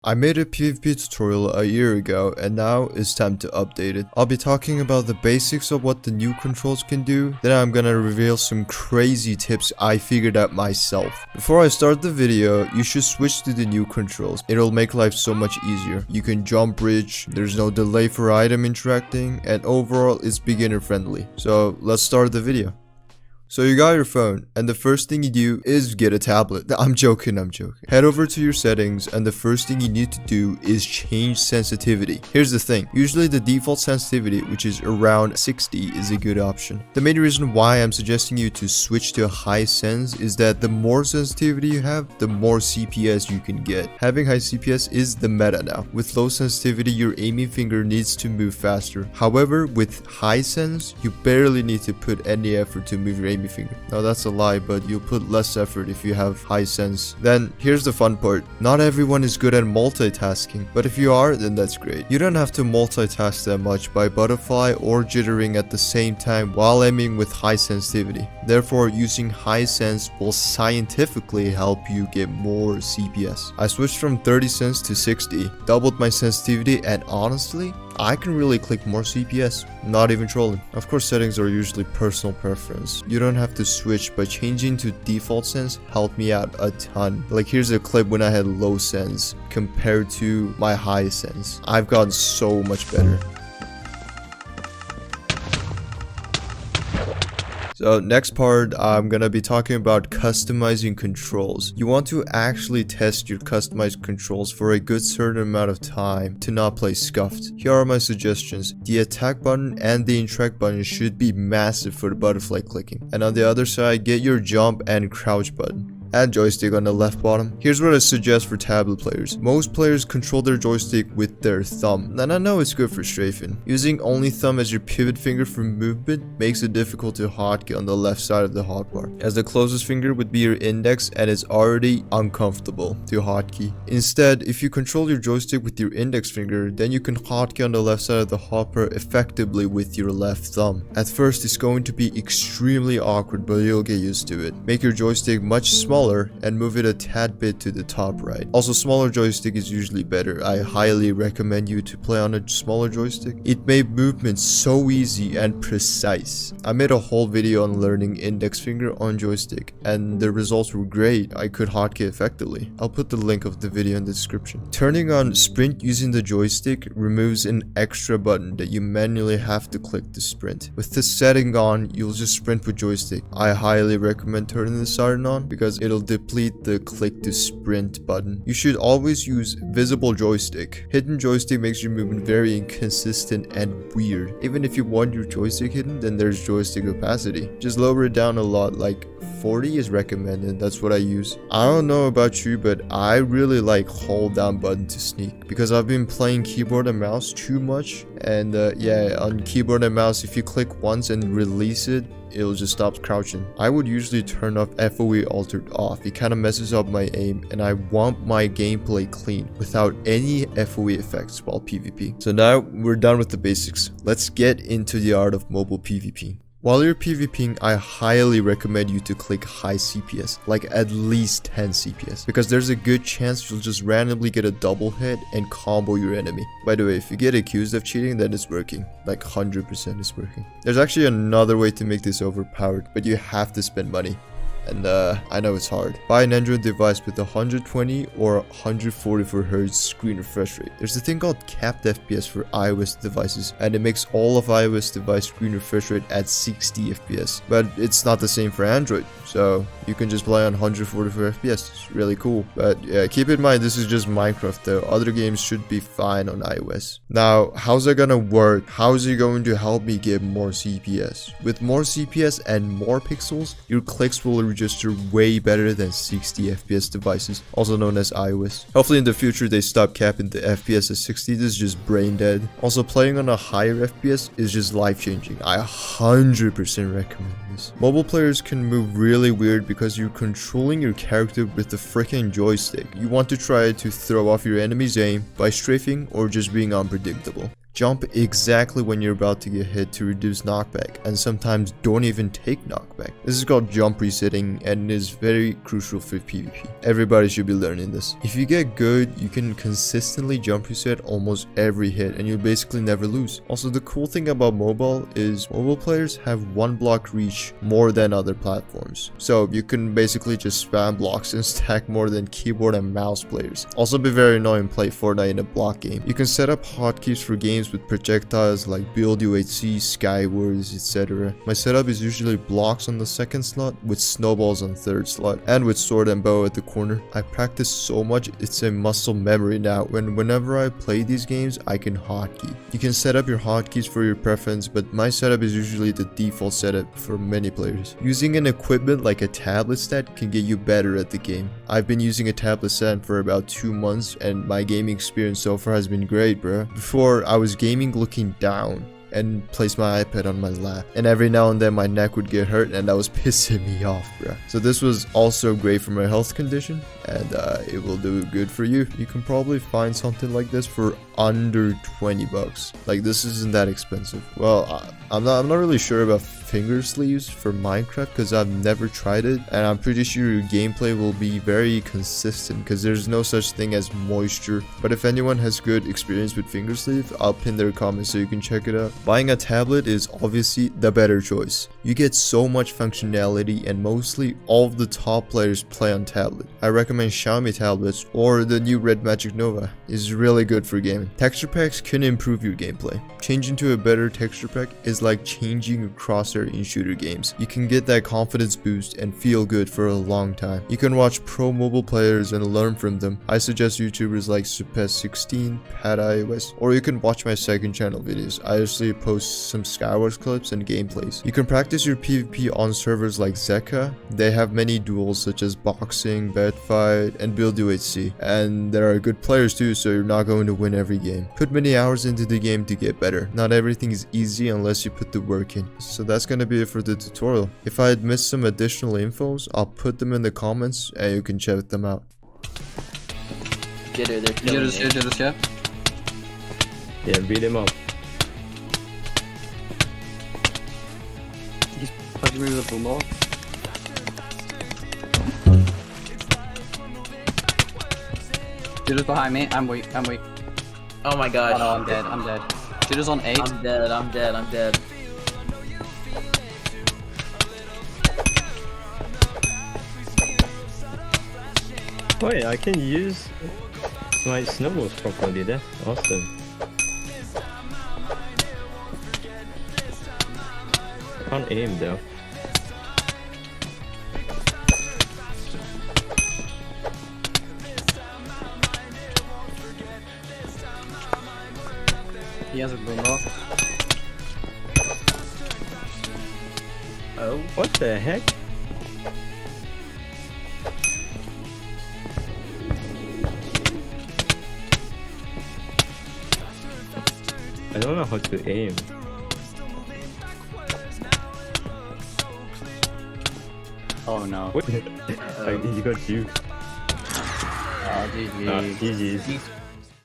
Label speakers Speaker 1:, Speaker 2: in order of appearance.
Speaker 1: I made a PvP tutorial a year ago and now it's time to update it. I'll be talking about the basics of what the new controls can do, then I'm gonna reveal some crazy tips I figured out myself. Before I start the video, you should switch to the new controls. It'll make life so much easier. You can jump bridge, there's no delay for item interacting, and overall it's beginner friendly. So let's start the video. So you got your phone, and the first thing you do is get a tablet. I'm joking. Head over to your settings, and the first thing you need to do is change sensitivity. Here's the thing, usually the default sensitivity, which is around 60, is a good option. The main reason why I'm suggesting you to switch to a high sense is that the more sensitivity you have, the more CPS you can get. Having high CPS is the meta now. With low sensitivity, your aiming finger needs to move faster. However, with high sense, you barely need to put any effort to move your aiming finger. Now that's a lie, but you'll put less effort if you have high sense. Then here's the fun part. Not everyone is good at multitasking, but if you are, then that's great. You don't have to multitask that much by butterfly or jittering at the same time while aiming with high sensitivity. Therefore, using high sense will scientifically help you get more CPS. I switched from 30 sense to 60, doubled my sensitivity, and honestly, I can really click more CPS, not even trolling. Of course, settings are usually personal preference. You don't have to switch, but changing to default sense helped me out a ton. Like here's a clip when I had low sense compared to my high sense. I've gotten so much better. So next part, I'm gonna be talking about customizing controls. You want to actually test your customized controls for a good certain amount of time to not play scuffed. Here are my suggestions. The attack button and the interact button should be massive for the butterfly clicking. And on the other side, get your jump and crouch button. Add joystick on the left bottom. Here's what I suggest for tablet players. Most players control their joystick with their thumb, and I know it's good for strafing. Using only thumb as your pivot finger for movement makes it difficult to hotkey on the left side of the hotbar, as the closest finger would be your index and it's already uncomfortable to hotkey. Instead, if you control your joystick with your index finger, then you can hotkey on the left side of the hotbar effectively with your left thumb. At first, it's going to be extremely awkward, but you'll get used to it. Make your joystick much smaller and move it a tad bit to the top right. Also, smaller joystick is usually better. I highly recommend you to play on a smaller joystick. It made movement so easy and precise. I made a whole video on learning index finger on joystick and the results were great. I could hotkey effectively. I'll put the link of the video in the description. Turning on sprint using the joystick removes an extra button that you manually have to click to sprint. With this setting on, you'll just sprint with joystick. I highly recommend turning this setting on because it'll deplete the click to sprint button. You should always use visible joystick. Hidden joystick makes your movement very inconsistent and weird. Even if you want your joystick hidden, then there's joystick opacity. Just lower it down a lot, like 40 is recommended. That's what I use. I don't know about you, but I really like hold down button to sneak because I've been playing keyboard and mouse too much, and yeah, on keyboard and mouse, if you click once and release it, it'll just stop crouching. I would usually turn off FOE altered off. It kind of messes up my aim and I want my gameplay clean without any FOE effects while PvP. So now we're done with the basics. Let's get into the art of mobile PvP. While you're PvPing, I highly recommend you to click high CPS, like at least 10 CPS, because there's a good chance you'll just randomly get a double hit and combo your enemy. By the way, if you get accused of cheating, then it's working. Like 100% is working. There's actually another way to make this overpowered, but you have to spend money. And I know it's hard. Buy an Android device with 120 or 144 Hz screen refresh rate. There's a thing called capped FPS for iOS devices, and it makes all of iOS device screen refresh rate at 60 FPS. But it's not the same for Android, so you can just play on 144 FPS. It's really cool. But yeah, keep in mind this is just Minecraft though. Other games should be fine on iOS. Now, how's that gonna work? How is it going to help me get more CPS? With more CPS and more pixels, your clicks will register way better than 60 FPS devices, also known as iOS. Hopefully in the future they stop capping the FPS at 60. This is just brain dead. Also, playing on a higher FPS is just life changing. I 100% recommend this. Mobile players can move really weird because you're controlling your character with the freaking joystick. You want to try to throw off your enemy's aim by strafing or just being unpredictable. Jump exactly when you're about to get hit to reduce knockback, and sometimes don't even take knockback. This is called jump resetting and is very crucial for PvP. Everybody should be learning this. If you get good, you can consistently jump reset almost every hit and you'll basically never lose. Also, the cool thing about mobile is mobile players have one block reach more than other platforms. So you can basically just spam blocks and stack more than keyboard and mouse players. Also be very annoying play Fortnite in a block game. You can set up hotkeys for games with projectiles like build UHC, skywars, etc. My setup is usually blocks on the second slot with snowballs on third slot and with sword and bow at the corner. I practice so much it's a muscle memory now. Whenever I play these games I can hotkey. You can set up your hotkeys for your preference, but my setup is usually the default setup for many players. Using an equipment like a tablet stand can get you better at the game. I've been using a tablet stand for about 2 months and my gaming experience so far has been great, bro. Before I was gaming looking down and place my iPad on my lap, and every now and then my neck would get hurt and that was pissing me off, bro. So this was also great for my health condition, and it will do good for you. You can probably find something like this for under 20 bucks. Like, this isn't that expensive. Well, I'm not really sure about finger sleeves for Minecraft because I've never tried it, and I'm pretty sure your gameplay will be very consistent because there's no such thing as moisture. But if anyone has good experience with finger sleeve, I'll pin their comments so you can check it out. Buying a tablet is obviously the better choice. You get so much functionality and mostly all of the top players play on tablet. I recommend Xiaomi tablets or the new Red Magic Nova is really good for gaming. Texture packs can improve your gameplay. Changing to a better texture pack is like changing your crosshair in shooter games. You can get that confidence boost and feel good for a long time. You can watch pro mobile players and learn from them. I suggest YouTubers like Supes16, Pat iOS, or you can watch my second channel videos. I usually post some Skywars clips and gameplays. You can practice your PvP on servers like Zeka. They have many duels such as boxing, bedfight, and build UHC. And there are good players too, so you're not going to win every game. Put many hours into the game to get better. Not everything is easy unless you put the work in. So that's gonna be it for the tutorial. If I had missed some additional infos, I'll put them in the comments and you can check them out.
Speaker 2: Get her, they're killing me.
Speaker 3: Get us here.
Speaker 4: Yeah, beat him up.
Speaker 3: He's punching me with a boombox. Judo's behind me. I'm weak.
Speaker 2: Oh my gosh.
Speaker 3: Oh no, I'm dead. Judo's on 8.
Speaker 2: I'm dead.
Speaker 4: Wait, I can use my snowballs properly. That's awesome. I can't aim though.
Speaker 3: He has a boombox.
Speaker 2: Oh.
Speaker 4: What the heck? I don't know how to aim.
Speaker 3: Oh no.
Speaker 4: What? You got juked.
Speaker 3: Oh, GG.
Speaker 4: GG's.